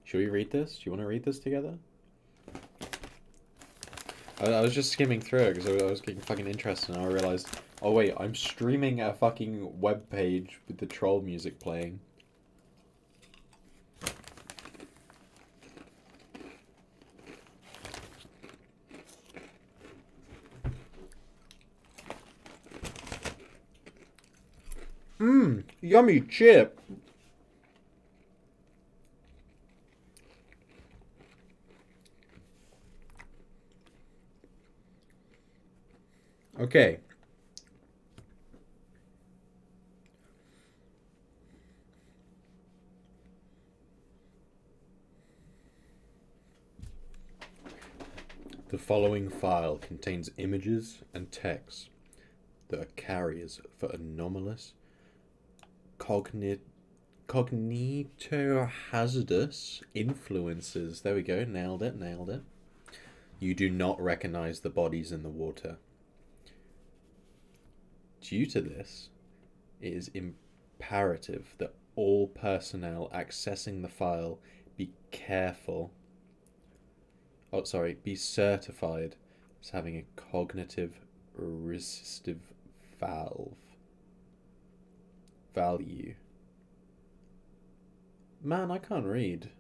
Should we read this? Do you want to read this together? I was just skimming through it because I was getting fucking interested and I realized, oh wait, I'm streaming a fucking web page with the troll music playing. Mmm, yummy chip. Okay. The following file contains images and text that are carriers for anomalous cognitohazardous influences. There we go. Nailed it. Nailed it. You do not recognize the bodies in the water. Due to this, it is imperative that all personnel accessing the file be careful. Oh, sorry, be certified as having a cognitive resistive value. Man, I can't read.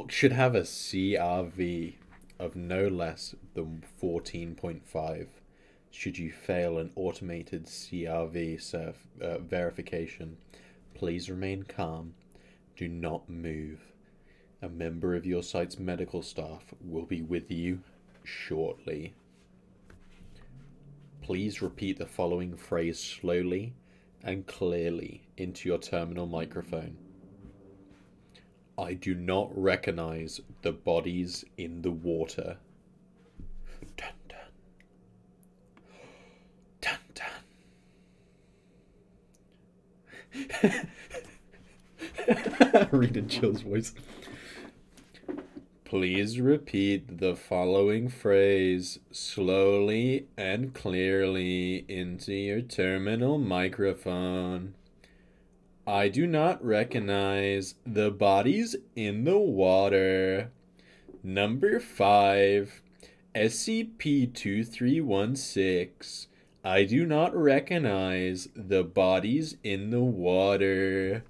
Should have a CRV of no less than 14.5 should you fail an automated CRV verification. Please remain calm. Do not move. A member of your site's medical staff will be with you shortly. Please repeat the following phrase slowly and clearly into your terminal microphone. I do not recognize the bodies in the water. Dun dun. Dun dun. Read in Chill's voice. Please repeat the following phrase slowly and clearly into your terminal microphone. I do not recognize the bodies in the water. Number 5, SCP-2316. I do not recognize the bodies in the water.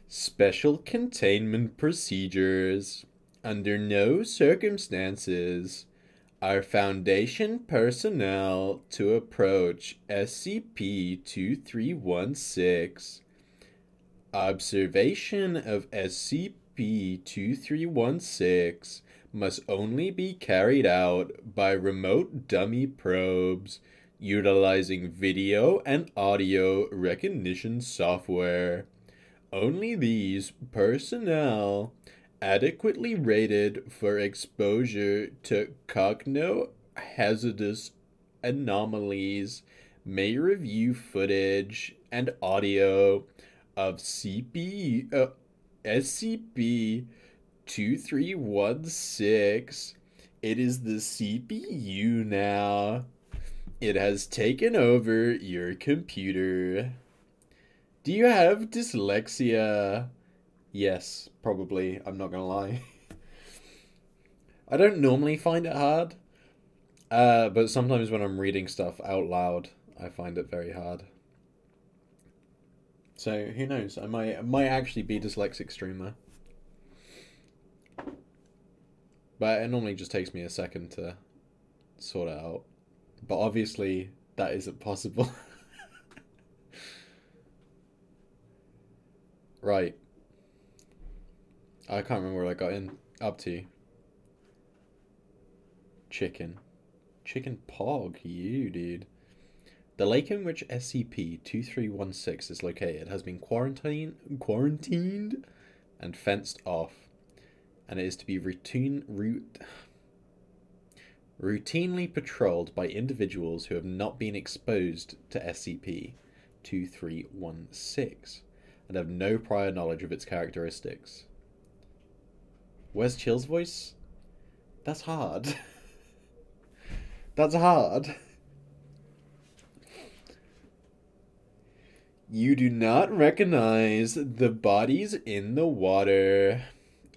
Special containment procedures. Under no circumstances are Foundation personnel to approach SCP-2316. Observation of SCP-2316 must only be carried out by remote dummy probes utilizing video and audio recognition software. Only these personnel adequately rated for exposure to cogno-hazardous anomalies may review footage and audio of SCP-2316. It is the CPU now. It has taken over your computer. Do you have dyslexia? Yes, probably. I'm not gonna lie. I don't normally find it hard. But sometimes when I'm reading stuff out loud, I find it very hard. So, who knows? I might actually be dyslexic streamer. But it normally just takes me a second to sort it out. But obviously, that isn't possible. Right. I can't remember what I got up to. Chicken. Chicken pog, you dude. The lake in which SCP-2316 is located has been quarantined and fenced off, and it is to be routinely patrolled by individuals who have not been exposed to SCP-2316 and have no prior knowledge of its characteristics. Where's Chill's voice? That's hard. That's hard. You do not recognize the bodies in the water.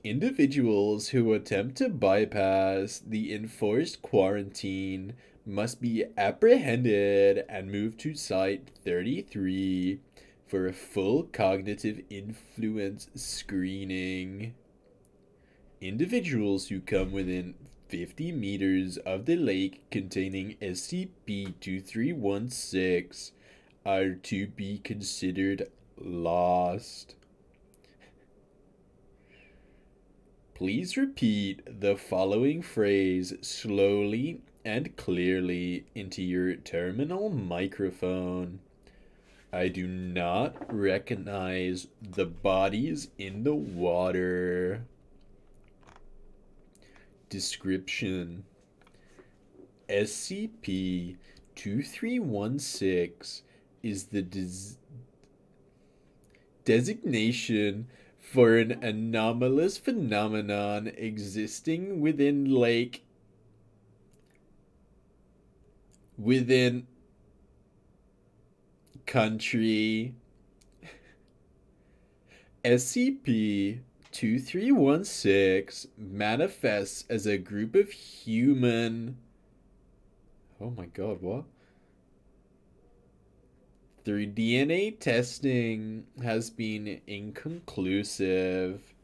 Individuals who attempt to bypass the enforced quarantine must be apprehended and moved to Site 33 for a full cognitive influence screening. Individuals who come within 50 meters of the lake containing SCP-2316 are to be considered lost. Please repeat the following phrase slowly and clearly into your terminal microphone. I do not recognize the bodies in the water. Description: SCP-2316 is the designation for an anomalous phenomenon existing within country. SCP-2316 manifests as a group of human... Oh my god, what? Through DNA testing has been inconclusive.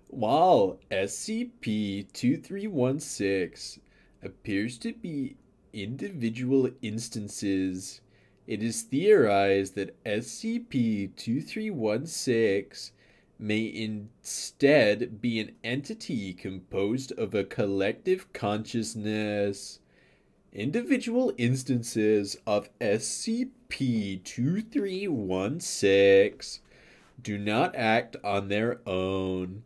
While SCP-2316 appears to be individual instances, it is theorized that SCP-2316 may instead be an entity composed of a collective consciousness. Individual instances of SCP-2316 do not act on their own,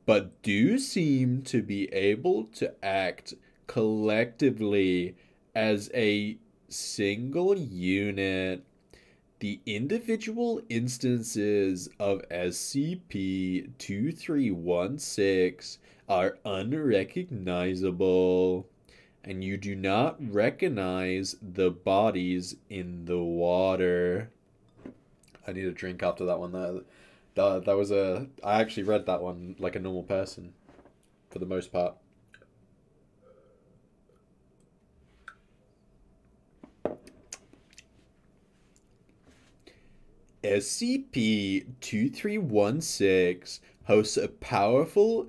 but do seem to be able to act collectively as a single unit. The individual instances of SCP-2316 are unrecognizable, and you do not recognize the bodies in the water. I need a drink after that one. That was a... I actually read that one like a normal person, for the most part. SCP-2316 hosts a powerful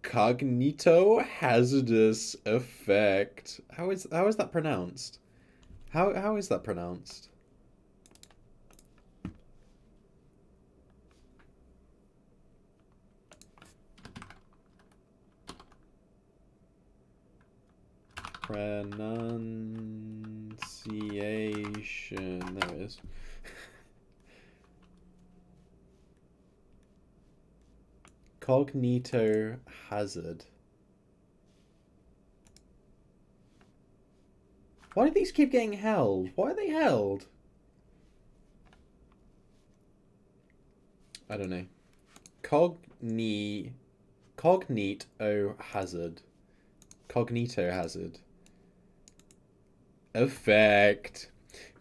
cognitohazardous effect. How is that pronounced? How is that pronounced? Pronunciation. There it is. Cognito hazard. Why do these keep getting held? Why are they held? I don't know. Cognito hazard. Cognito hazard. Effect.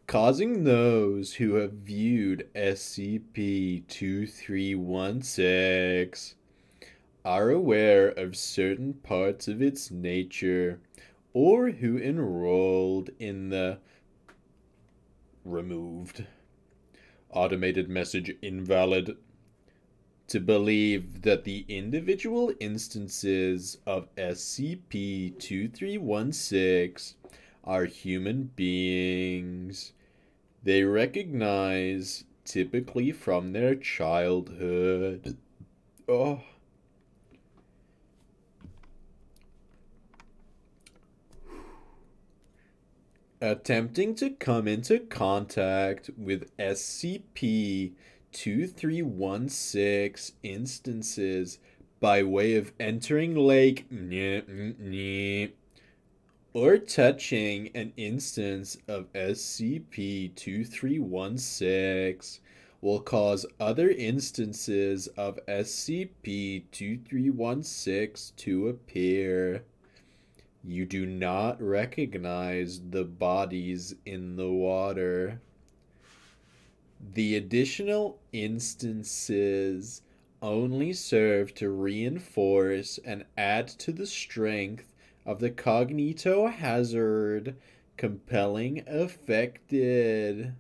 Causing those who have viewed SCP-2316 are aware of certain parts of its nature, or who enrolled in the removed automated message invalid, to believe that the individual instances of SCP-2316 are human beings they recognize, typically from their childhood. Oh. Attempting to come into contact with SCP-2316 instances by way of entering Lake or touching an instance of SCP-2316 will cause other instances of SCP-2316 to appear. You do not recognize the bodies in the water. The additional instances only serve to reinforce and add to the strength of the cognitohazard, compelling affected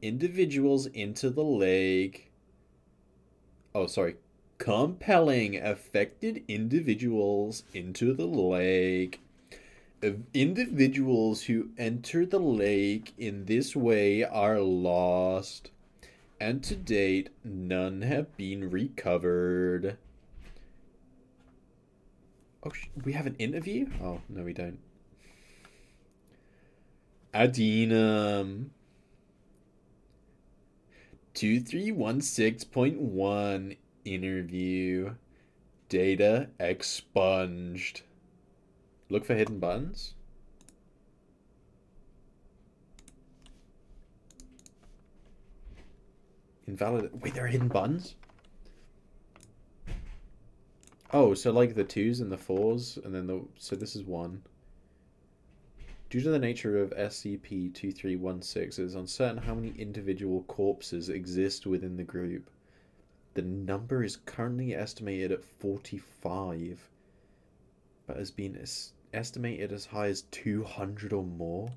individuals into the lake. Oh, sorry. Compelling affected individuals into the lake. Individuals who enter the lake in this way are lost, and to date, none have been recovered. Oh, we have an interview? Oh, no, we don't. Adenum. 2316.1 interview. Data expunged. Look for hidden buttons. Invalid. Wait, there are hidden buttons? Oh, so like the 2s and the 4s, and then the... So this is 1. Due to the nature of SCP-2316, it is uncertain how many individual corpses exist within the group. The number is currently estimated at 45, but has been estimated as high as 200 or more.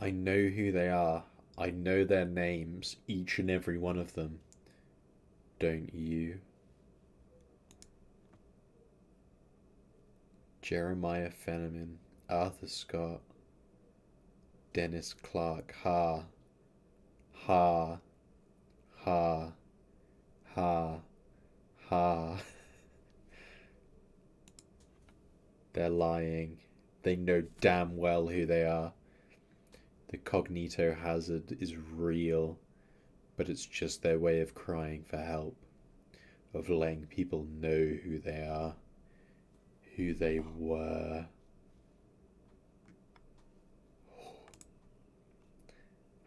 I know who they are. I know their names, each and every one of them. Don't you? Jeremiah Fenneman, Arthur Scott, Dennis Clark. Ha. Ha. Ha. Ha. Ha. They're lying. They know damn well who they are. The cognitohazard is real, but it's just their way of crying for help, of letting people know who they are, who they were.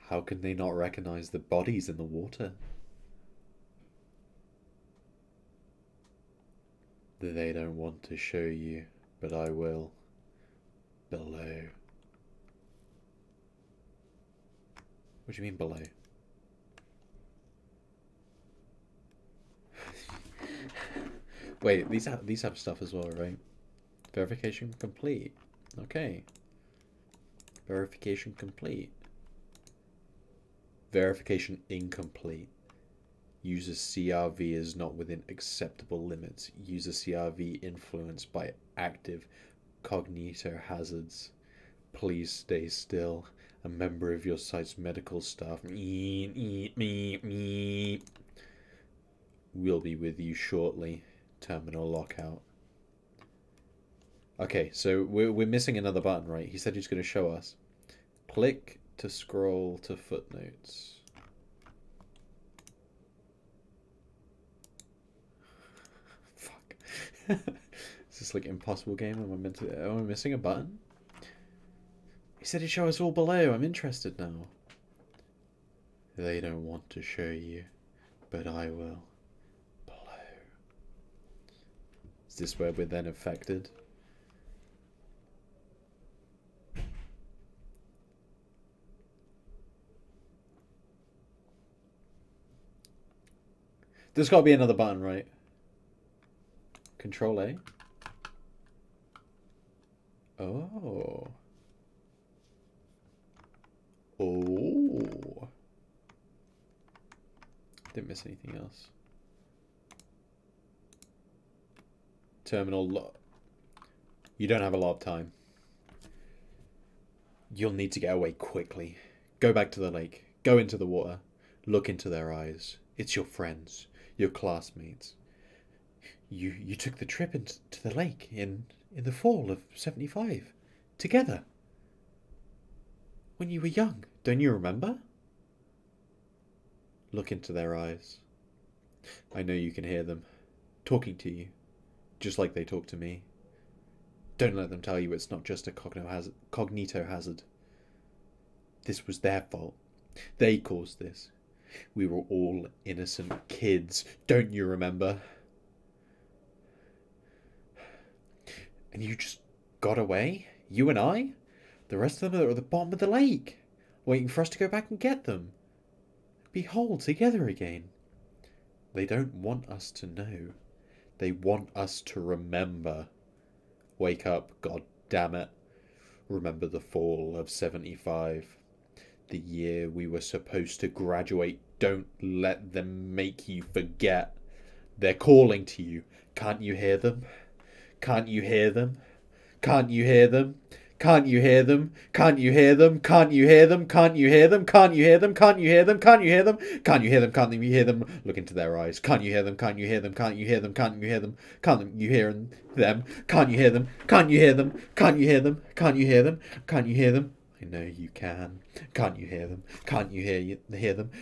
How can they not recognize the bodies in the water? They don't want to show you, but I will. Below. What do you mean below? Wait, these have stuff as well, right? Verification complete. Okay. Verification complete. Verification incomplete. User CRV is not within acceptable limits. User CRV influenced by active cognitohazards. Please stay still. A member of your site's medical staff will be with you shortly. Terminal lockout. Okay, so we're missing another button, right? He said he's going to show us. Click to scroll to footnotes. Fuck. Is this like impossible game? Am I missing a button? He said he'd show us all below. I'm interested now. They don't want to show you, but I will. Below. Is this where we're then affected? There's got to be another button, right? Control A. Oh. Oh. Didn't miss anything else. Terminal lock. You don't have a lot of time. You'll need to get away quickly. Go back to the lake. Go into the water. Look into their eyes. It's your friends. Your classmates. You took the trip into the lake in the fall of 75. Together. When you were young. Don't you remember? Look into their eyes. I know you can hear them. Talking to you. Just like they talk to me. Don't let them tell you it's not just a cognito hazard. This was their fault. They caused this. We were all innocent kids. Don't you remember? And you just got away? You and I? The rest of them are at the bottom of the lake, waiting for us to go back and get them. Be whole together again. They don't want us to know. They want us to remember. Wake up, God damn it. Remember the fall of 75. The year we were supposed to graduate. Don't let them make you forget. They're calling to you. Can't you hear them? Can't you hear them? Can't you hear them? Can't you hear them? Can't you hear them? Can't you hear them? Can't you hear them? Can't you hear them? Can't you hear them? Can't you hear them? Can't you hear them? Can't you hear them? Look into their eyes. Can't you hear them? Can't you hear them? Can't you hear them? Can't you hear them? Can't you hear them? Can't you hear them? Can't you hear them? Can't you hear them? Can't you hear them? Can't you hear them? I know you can. Can't you hear them? Can't you hear them?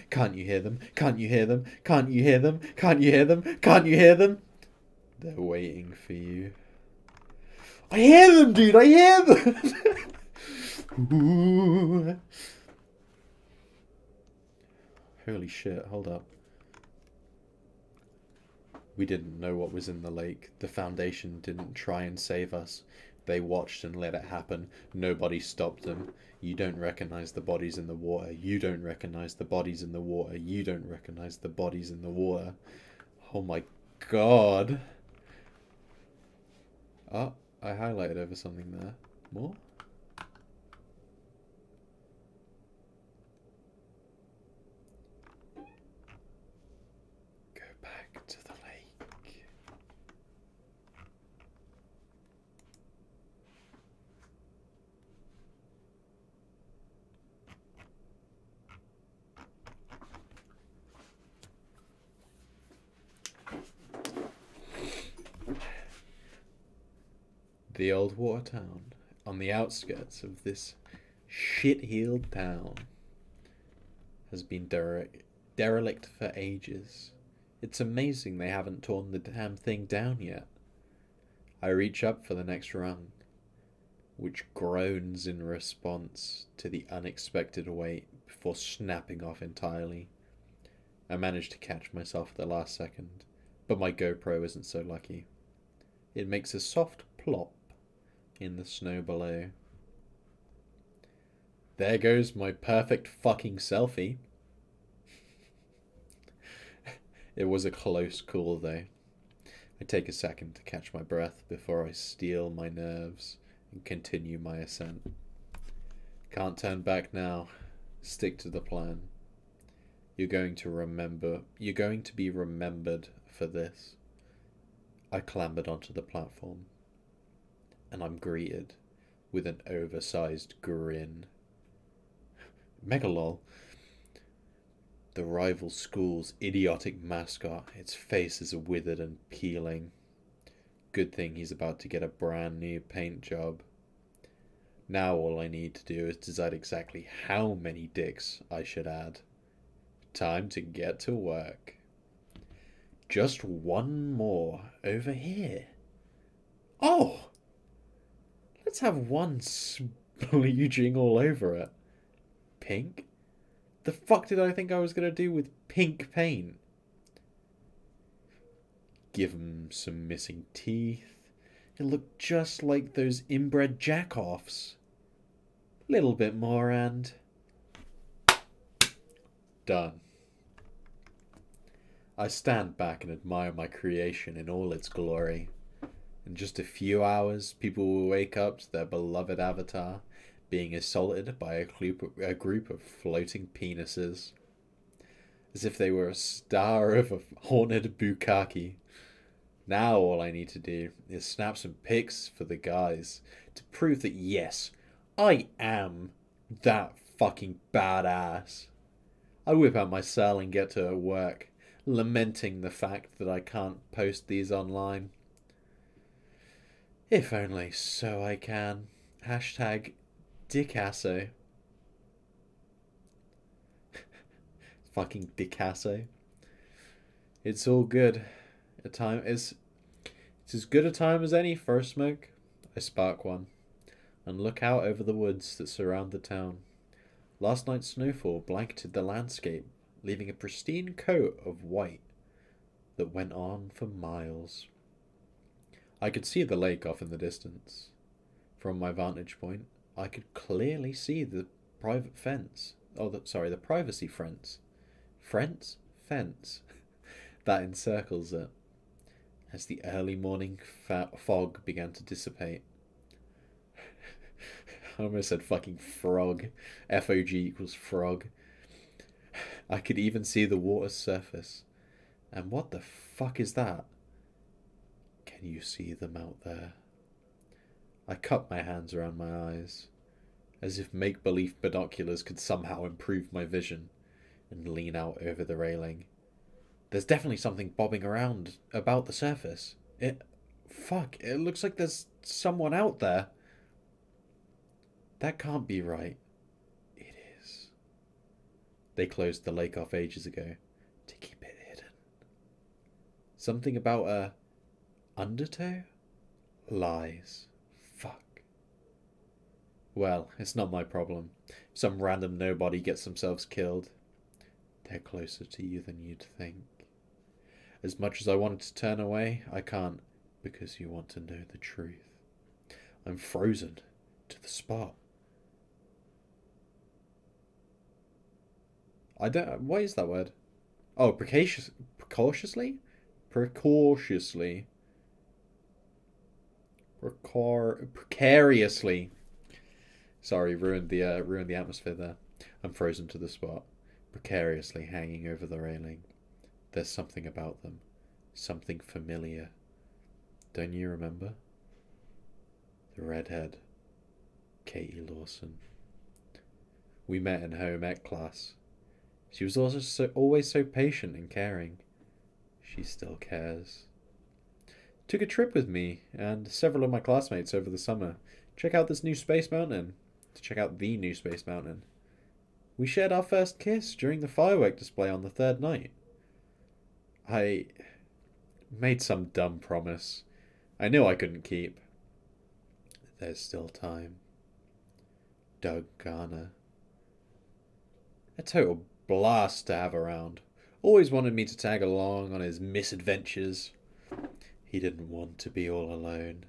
Can't you hear them? Can't you hear them? Can't you hear them? Can't you hear them? Can't you hear them? They're waiting for you. I hear them, dude. I hear them. Ooh. Holy shit, hold up. We didn't know what was in the lake. The Foundation didn't try and save us. They watched and let it happen. Nobody stopped them. You don't recognize the bodies in the water. You don't recognize the bodies in the water. You don't recognize the bodies in the water. Oh my god. Oh, I highlighted over something there. More? Go back to the lake. The old water town, on the outskirts of this shit-heeled town, has been derelict for ages. It's amazing they haven't torn the damn thing down yet. I reach up for the next rung, which groans in response to the unexpected weight before snapping off entirely. I manage to catch myself at the last second, but my GoPro isn't so lucky. It makes a soft plop in the snow below. There goes my perfect fucking selfie. It was a close call though. I take a second to catch my breath before I steel my nerves and continue my ascent. Can't turn back now. Stick to the plan. You're going to be remembered for this. I clambered onto the platform, and I'm greeted with an oversized grin. Megalol, the rival school's idiotic mascot, its face is withered and peeling. Good thing he's about to get a brand new paint job. Now all I need to do is decide exactly how many dicks I should add. Time to get to work. Just one more over here. Oh! Let's have one splooging all over it. Pink? The fuck did I think I was going to do with pink paint? Give him some missing teeth. It looked just like those inbred jack-offs. Little bit more and... done. I stand back and admire my creation in all its glory. In just a few hours, people will wake up to their beloved avatar being assaulted by a group of floating penises. As if they were a star of a haunted bukkake. Now all I need to do is snap some pics for the guys to prove that yes, I am that fucking badass. I whip out my cell and get to work, lamenting the fact that I can't post these online. If only so I can. Hashtag Dickasso. Fucking Dickasso. It's all good. It's as good a time as any for a smoke. I spark one and look out over the woods that surround the town. Last night's snowfall blanketed the landscape, leaving a pristine coat of white that went on for miles. I could see the lake off in the distance. From my vantage point, I could clearly see the private fence. Oh, the privacy fence. Fence. That encircles it. As the early morning fog began to dissipate. I almost said fucking frog. FOG equals frog. I could even see the water's surface. And what the fuck is that? Can you see them out there? I cupped my hands around my eyes, as if make-believe binoculars could somehow improve my vision, and lean out over the railing. There's definitely something bobbing around about the surface. It looks like there's someone out there. That can't be right. It is. They closed the lake off ages ago to keep it hidden. Something about a undertow? Lies. Fuck. Well, it's not my problem. Some random nobody gets themselves killed. They're closer to you than you'd think. As much as I wanted to turn away, I can't, because you want to know the truth. I'm frozen to the spot. What is that word? Oh, precariously? Precariously. Sorry, ruined the atmosphere there. I'm frozen to the spot, precariously hanging over the railing. There's something about them. Something familiar. Don't you remember? The redhead. Katie Lawson. We met in home ec class. She was also always so patient and caring. She still cares. Took a trip with me and several of my classmates over the summer. Check out this new Space Mountain. To check out the new Space Mountain. We shared our first kiss during the firework display on the third night. I made some dumb promise I knew I couldn't keep. There's still time. Doug Garner. A total blast to have around. Always wanted me to tag along on his misadventures. He didn't want to be all alone.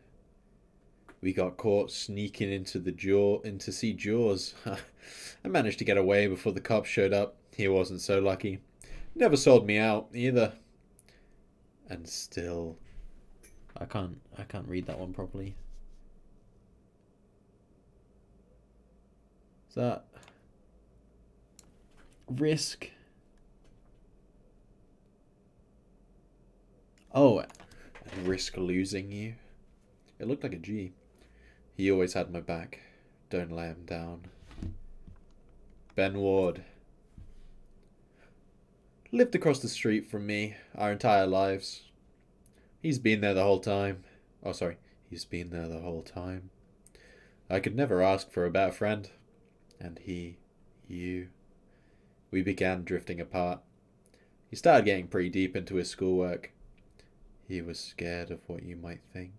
We got caught sneaking in to see Jaws. I managed to get away before the cops showed up. He wasn't so lucky. Never sold me out either. And still, I can't read that one properly. Is that risk? Oh, risk losing you. It looked like a G. He always had my back. Don't lay him down. Ben Ward. Lived across the street from me our entire lives. He's been there the whole time. Oh, sorry. He's been there the whole time. I could never ask for a better friend. And you. We began drifting apart. He started getting pretty deep into his schoolwork. He was scared of what you might think.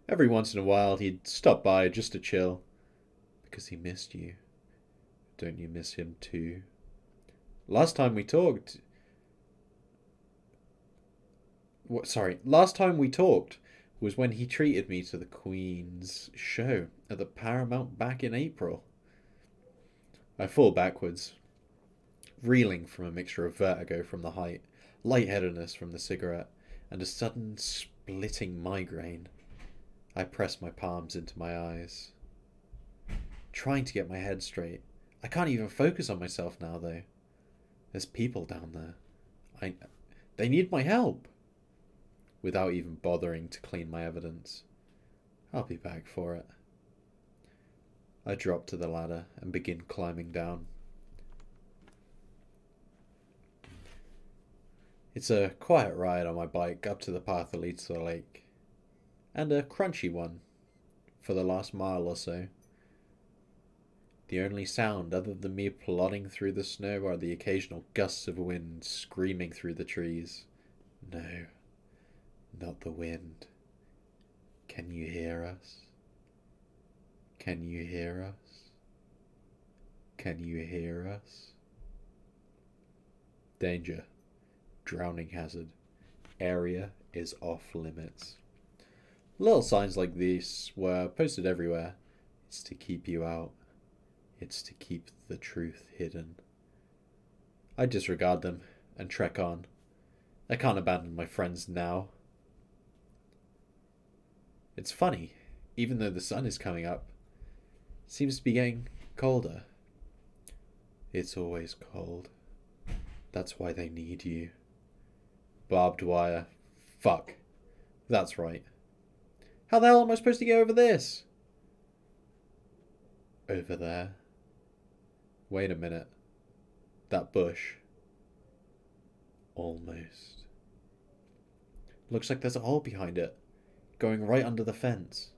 Every once in a while, he'd stop by just to chill. Because he missed you. Don't you miss him too? Last time we talked was when he treated me to the Queen's show at the Paramount back in April. I fall backwards, reeling from a mixture of vertigo from the height, lightheadedness from the cigarette, and a sudden splitting migraine. I press my palms into my eyes, trying to get my head straight. I can't even focus on myself now, though. There's people down there. They need my help. Without even bothering to clean my evidence. I'll be back for it. I drop to the ladder and begin climbing down. It's a quiet ride on my bike up to the path that leads to the lake. And a crunchy one for the last mile or so. The only sound other than me plodding through the snow are the occasional gusts of wind screaming through the trees. No, not the wind. Can you hear us? Can you hear us? Can you hear us? Danger. Drowning hazard. Area is off limits. Little signs like these were posted everywhere. It's to keep you out. It's to keep the truth hidden. I disregard them and trek on. I can't abandon my friends now. It's funny, even though the sun is coming up, it seems to be getting colder. It's always cold. That's why they need you. Barbed wire. Fuck. That's right. How the hell am I supposed to get over this? Over there. Wait a minute. That bush. Almost. Looks like there's a hole behind it. Going right under the fence.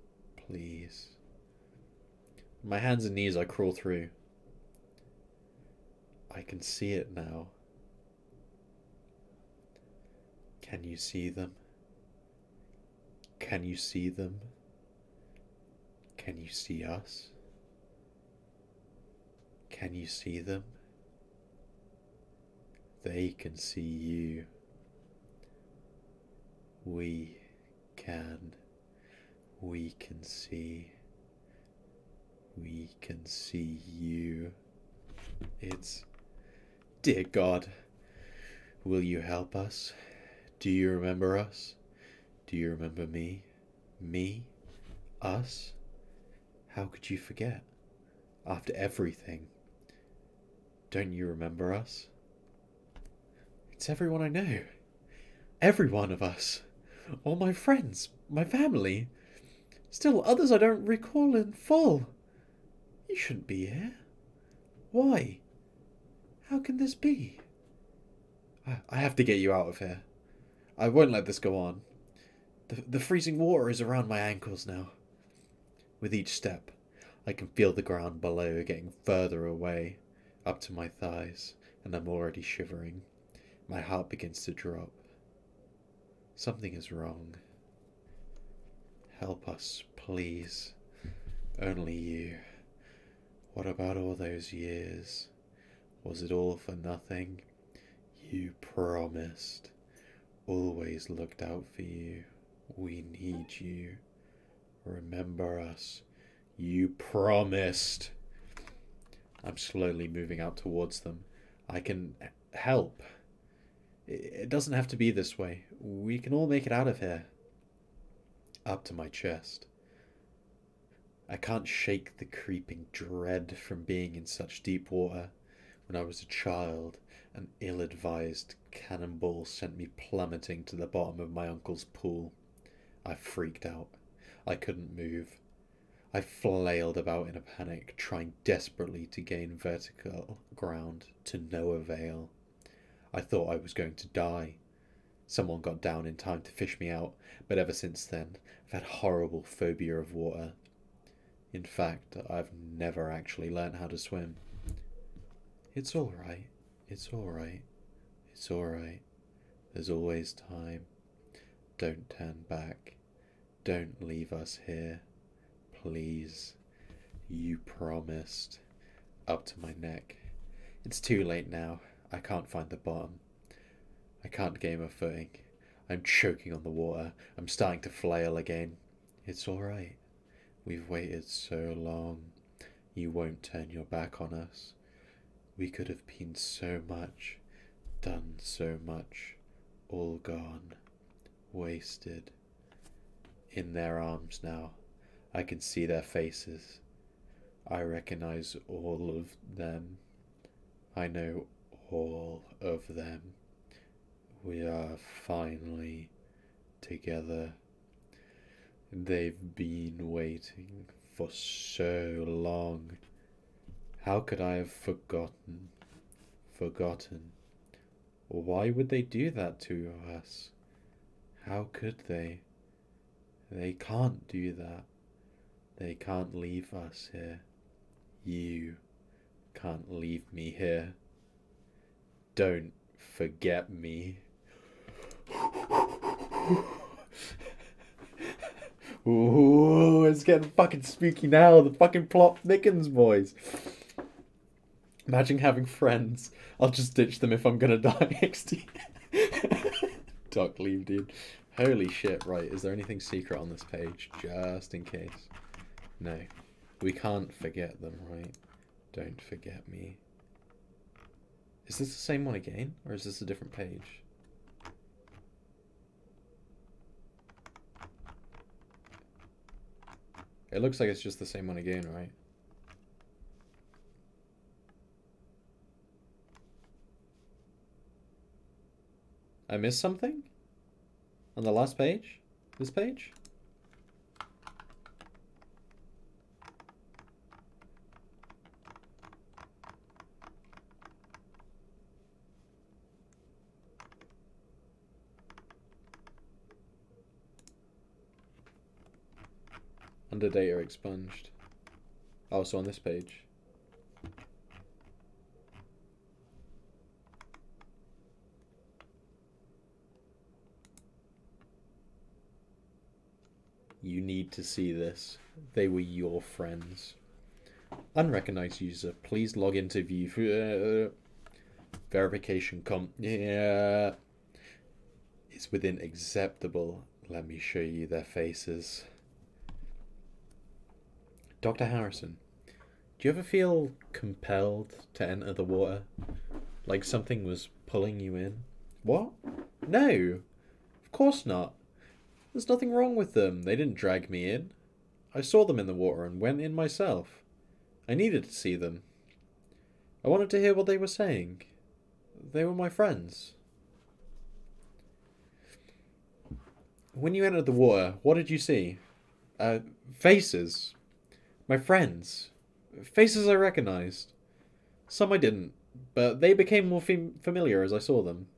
Please. My hands and knees I crawl through. I can see it now. Can you see them? Can you see them? Can you see us? Can you see them? They can see you. We can. We can see. We can see you. It's... Dear God, will you help us? Do you remember us? Do you remember me? Me? Us? How could you forget? After everything. Don't you remember us? It's everyone I know. Every one of us. All my friends. My family. Still others I don't recall in full. You shouldn't be here. Why? How can this be? I have to get you out of here. I won't let this go on. The freezing water is around my ankles now. With each step, I can feel the ground below getting further away, up to my thighs, and I'm already shivering. My heart begins to drop. Something is wrong. Help us, please. Only you. What about all those years? Was it all for nothing? You promised. Always looked out for you. We need you. Remember us. You promised. I'm slowly moving out towards them. I can help. It doesn't have to be this way. We can all make it out of here. Up to my chest. I can't shake the creeping dread from being in such deep water. When I was a child, an ill-advised cannonball sent me plummeting to the bottom of my uncle's pool. I freaked out. I couldn't move. I flailed about in a panic, trying desperately to gain vertical ground, to no avail. I thought I was going to die. Someone got down in time to fish me out, but ever since then, I've had horrible phobia of water. In fact, I've never actually learnt how to swim. It's all right. It's all right. It's all right. There's always time. Don't turn back. Don't leave us here. Please. You promised. Up to my neck. It's too late now. I can't find the bottom. I can't gain a footing. I'm choking on the water. I'm starting to flail again. It's all right. We've waited so long. You won't turn your back on us. We could have been so much, done so much, all gone, wasted. In their arms now, I can see their faces. I recognize all of them. I know all of them. We are finally together. They've been waiting for so long. How could I have forgotten? Why would they do that to us? How could they? They can't do that. They can't leave us here. You can't leave me here. Don't forget me. Ooh, it's getting fucking spooky now. The fucking plot thickens, boys. Imagine having friends. I'll just ditch them if I'm gonna die. XD. Doc leave, dude. Holy shit, right. Is there anything secret on this page? Just in case. No. We can't forget them, right? Don't forget me. Is this the same one again? Or is this a different page? It looks like it's just the same one again, right? I missed something? On the last page? This page? Under data expunged. Oh, so on this page. You need to see this. They were your friends. Unrecognized user. Please log into view. Verification yeah. It's within acceptable. Let me show you their faces. Dr. Harrison, do you ever feel compelled to enter the water? Like something was pulling you in? What? No, of course not. There's nothing wrong with them. They didn't drag me in. I saw them in the water and went in myself. I needed to see them. I wanted to hear what they were saying. They were my friends. When you entered the water, what did you see? Faces. My friends. Faces I recognized. Some I didn't, but they became more familiar as I saw them.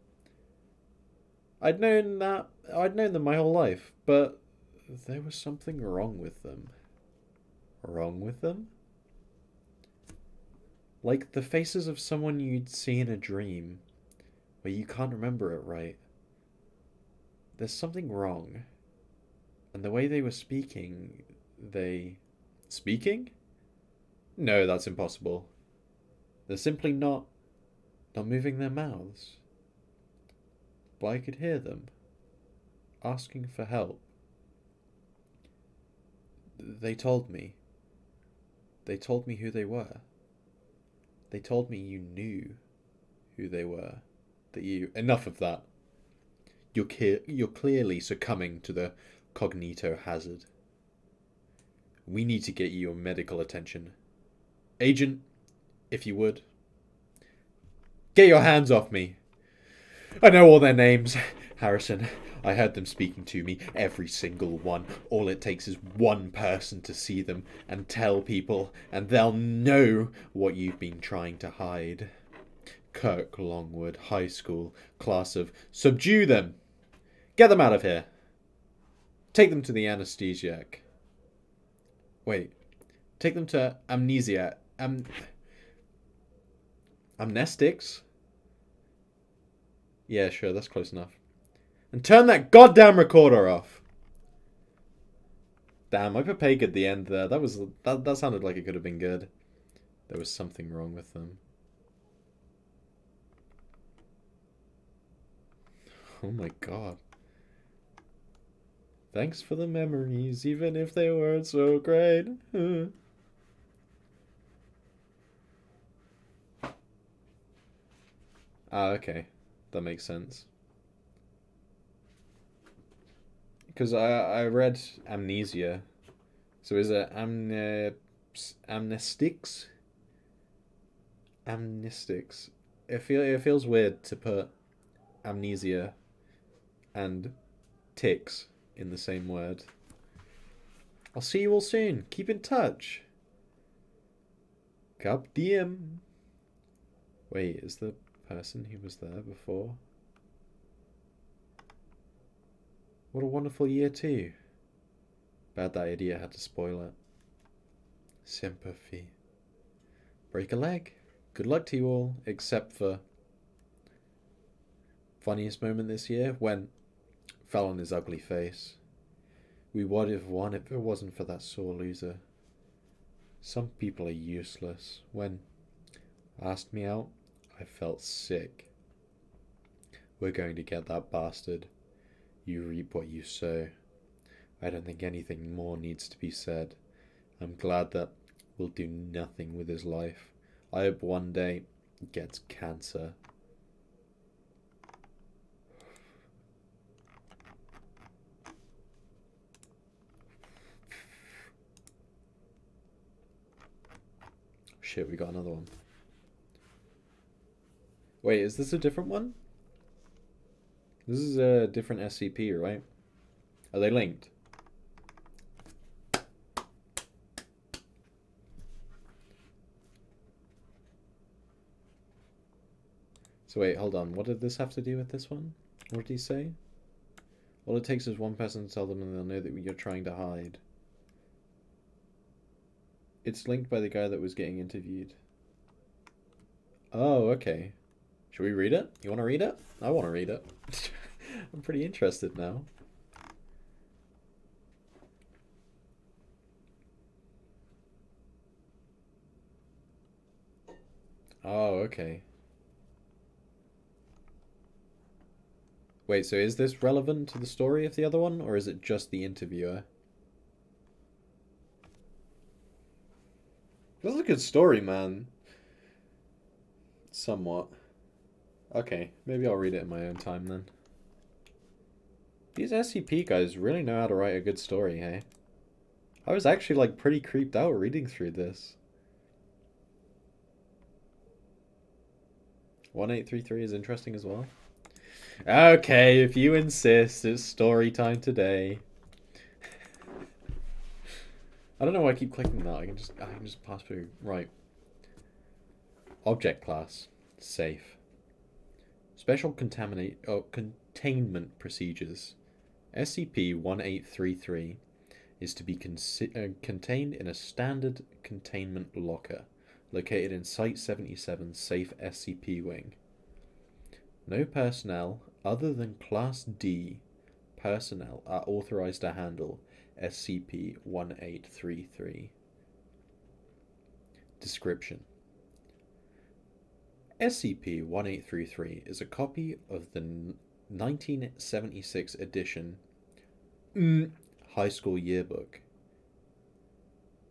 I'd known them my whole life, but there was something wrong with them. Wrong with them? Like the faces of someone you'd see in a dream, where you can't remember it right. There's something wrong. And the way they were speaking, Speaking? No, that's impossible. They're simply not moving their mouths. But I could hear them, asking for help. They told me. They told me who they were. They told me you knew who they were. Enough of that. You're clearly succumbing to the cognito hazard. We need to get you your medical attention. Agent, if you would. Get your hands off me. I know all their names. Harrison, I heard them speaking to me, every single one. All it takes is one person to see them and tell people, and they'll know what you've been trying to hide. Kirk Longwood High School, class of... Subdue them! Get them out of here. Take them to the anesthesiac. Wait. Take them to amnesia. Amnestics? Yeah, sure, that's close enough. And turn that goddamn recorder off. Damn, I put Peg at the end there. That sounded like it could have been good. There was something wrong with them. Oh my god. Thanks for the memories, even if they weren't so great. Ah, okay. That makes sense. Because I read Amnesia. So is it Amnestics? Amnestics. It feels weird to put amnesia and ticks in the same word. I'll see you all soon. Keep in touch. Cap DM. Wait, is the person who was there before? What a wonderful year too. Bad that idiot had to spoil it. Sympathy. Break a leg. Good luck to you all, except for funniest moment this year when fell on his ugly face. We would have won if it wasn't for that sore loser. Some people are useless. When asked me out, I felt sick. We're going to get that bastard. You reap what you sow. I don't think anything more needs to be said. I'm glad that we'll do nothing with his life. I hope one day he gets cancer. Shit, we got another one. Wait, is this a different one? This is a different SCP, right? Are they linked? So wait, hold on. What did this have to do with this one? What did he say? All it takes is one person to tell them and they'll know that you're trying to hide. It's linked by the guy that was getting interviewed. Oh, okay. Should we read it? You want to read it? I want to read it. I'm pretty interested now. Oh, okay. Wait, so is this relevant to the story of the other one, or is it just the interviewer? This is a good story, man. Somewhat. Okay, maybe I'll read it in my own time then. These SCP guys really know how to write a good story, hey? I was actually like pretty creeped out reading through this. 1833 is interesting as well. Okay, if you insist, it's story time today. I don't know why I keep clicking that. I can just pass through. Right. Object class. Safe. Special containment procedures. SCP-1833 is to be contained in a standard containment locker located in Site-77 Safe SCP Wing. No personnel other than Class D personnel are authorized to handle SCP-1833. Description: SCP-1833 is a copy of the 1976 edition High School Yearbook.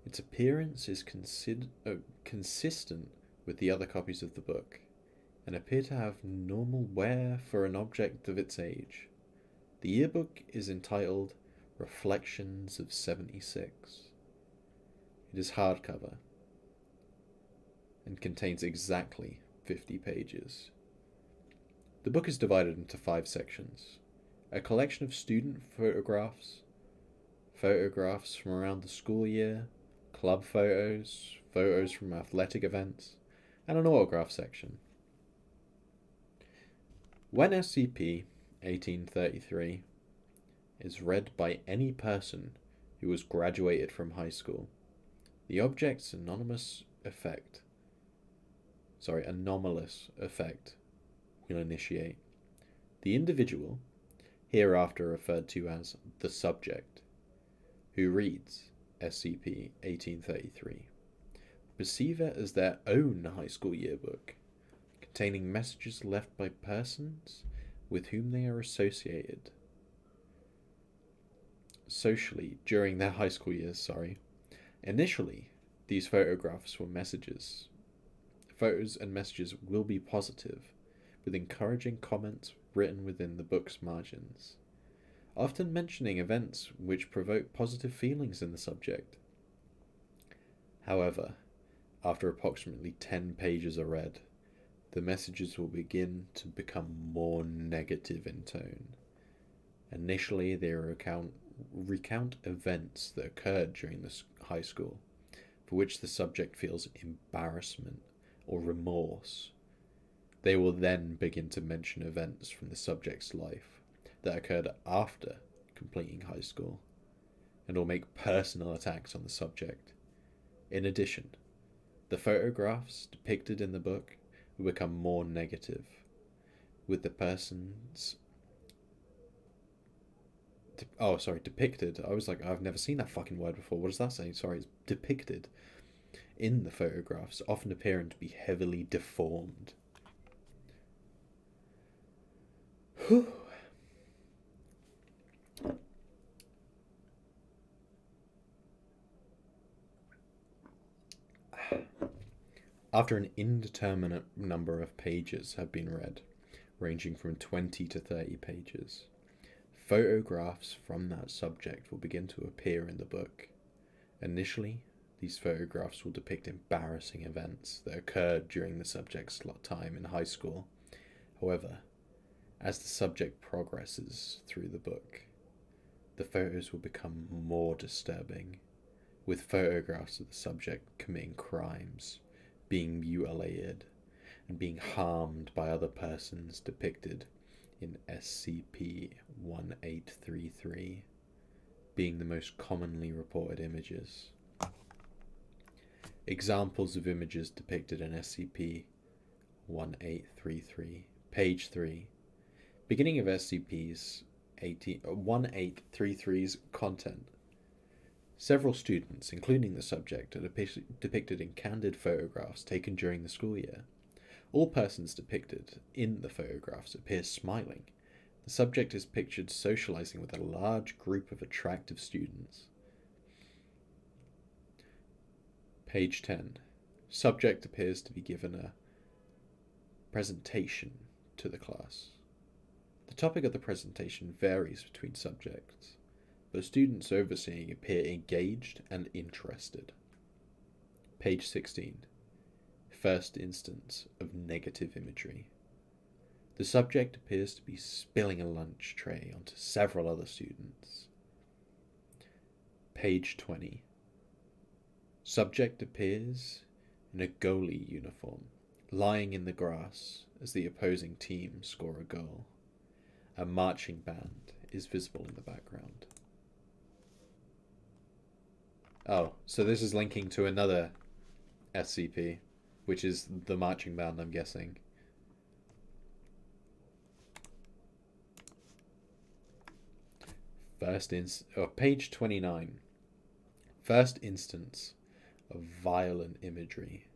Its appearance is consistent with the other copies of the book, and appear to have normal wear for an object of its age. The yearbook is entitled Reflections of 76. It is hardcover and contains exactly 50 pages. The book is divided into 5 sections. A collection of student photographs, photographs from around the school year, club photos, photos from athletic events, and an autograph section. When SCP-1833 is read by any person who has graduated from high school, the object's anomalous effect will initiate. The individual, hereafter referred to as the subject, who reads SCP-1833, perceive it as their own high school yearbook, containing messages left by persons with whom they are associated socially during their high school years. Initially, these photographs were messages. Photos and messages will be positive, with encouraging comments written within the book's margins, often mentioning events which provoke positive feelings in the subject. However, after approximately 10 pages are read, the messages will begin to become more negative in tone. Initially, they recount events that occurred during the high school, for which the subject feels embarrassment or remorse. They will then begin to mention events from the subject's life that occurred after completing high school, and will make personal attacks on the subject. In addition, the photographs depicted in the book will become more negative, with the persons Oh, sorry, depicted. I was like, I've never seen that fucking word before. What does that say? Sorry, it's depicted in the photographs, often appearing to be heavily deformed. Whew. After an indeterminate number of pages have been read, ranging from 20 to 30 pages, photographs from that subject will begin to appear in the book. Initially, these photographs will depict embarrassing events that occurred during the subject's time in high school. However, as the subject progresses through the book, the photos will become more disturbing, with photographs of the subject committing crimes, being mutilated, and being harmed by other persons depicted in SCP-1833 being the most commonly reported images. Examples of images depicted in SCP-1833, page 3. Beginning of SCP's 1833's content. Several students, including the subject, are depicted in candid photographs taken during the school year. All persons depicted in the photographs appear smiling. The subject is pictured socializing with a large group of attractive students. Page 10. Subject appears to be given a presentation to the class. The topic of the presentation varies between subjects. The students overseeing appear engaged and interested. Page 16. First instance of negative imagery. The subject appears to be spilling a lunch tray onto several other students. Page 20. Subject appears in a goalie uniform, lying in the grass as the opposing team score a goal. A marching band is visible in the background. Oh, so this is linking to another SCP, which is the marching band, I'm guessing. Page 29. First instance of violent imagery.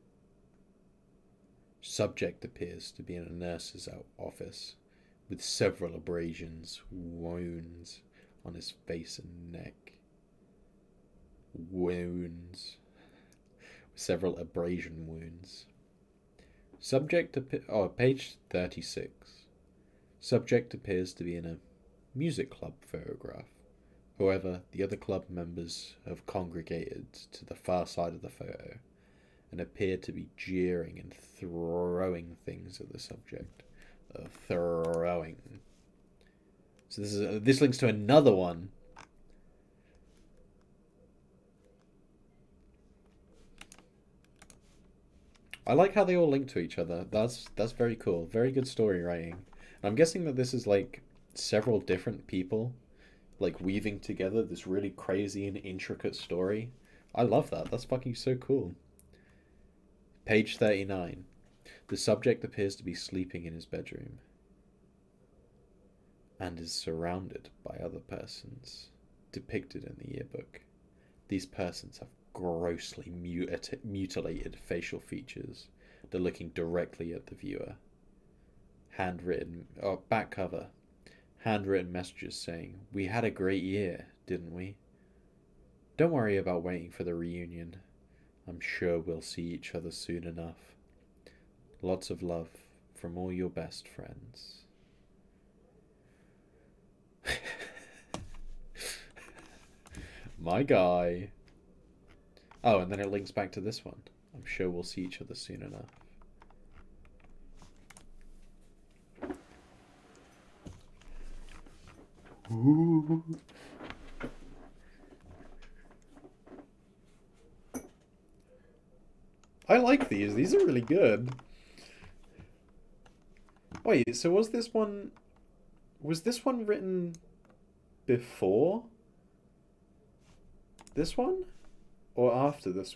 Subject appears to be in a nurse's office with several abrasions, wounds on his face and neck. Several abrasion wounds. Page 36. Subject appears to be in a music club photograph. However, the other club members have congregated to the far side of the photo and appear to be jeering and throwing things at the subject. Throwing. So this links to another one. I like how they all link to each other. That's very cool. Very good story writing. I'm guessing that this is like several different people like weaving together this really crazy and intricate story. I love that. That's fucking so cool. Page 39. The subject appears to be sleeping in his bedroom and is surrounded by other persons depicted in the yearbook. These persons have grossly mutilated facial features. They're looking directly at the viewer. Back cover. Handwritten messages saying, "We had a great year, didn't we? Don't worry about waiting for the reunion. I'm sure we'll see each other soon enough. Lots of love from all your best friends." My guy. Oh, and then it links back to this one. I'm sure we'll see each other soon enough. Ooh. I like these. These are really good. Wait, so was this one written before this one or after this one?